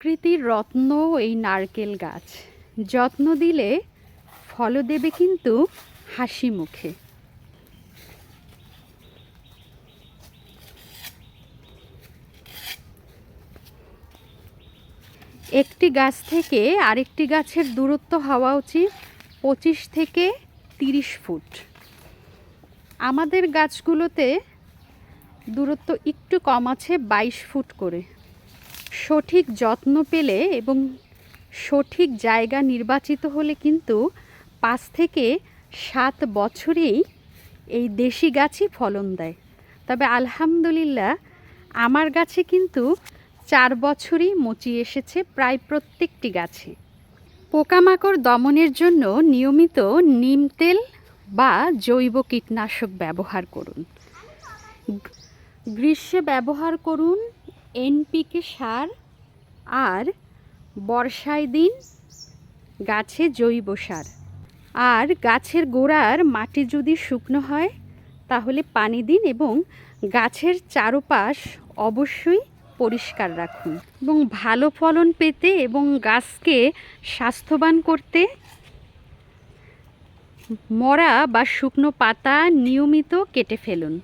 প্রকৃতির রত্ন এই নারকেল গাছ। যত্ন দিলে ফল দেবে কিন্তু হাসি মুখে। একটি গাছ থেকে আরেকটি গাছের দূরত্ব হওয়া উচিত 25 থেকে 30 ফুট। আমাদের গাছগুলোতে দূরত্ব একটু কম আছে, 22 ফুট করে। সঠিক যত্ন পেলে এবং সঠিক জায়গা নির্বাচিত হলে কিন্তু 5 থেকে 7 বছরেই এই দেশি গাছই ফলন দেয়। তবে আলহামদুলিল্লাহ আমার গাছে কিন্তু 4 বছরই মুচি এসেছে প্রায় প্রত্যেকটি গাছে। পোকামাকড় দমনের জন্য নিয়মিত নিম তেল বা জৈব কীটনাশক ব্যবহার করুন। গ্রীষ্মে ব্যবহার করুন এনপিকে সার, আর বর্ষায় দিন গাছে জৈব সার। আর গাছের গোড়ার মাটি যদি শুকনো হয় তাহলে পানি দিন এবং গাছের চারপাশ অবশ্যই পরিষ্কার রাখুন। এবং ভালো ফলন পেতে এবং গাছকে স্বাস্থ্যবান করতে মরা বা শুকনো পাতা নিয়মিত কেটে ফেলুন।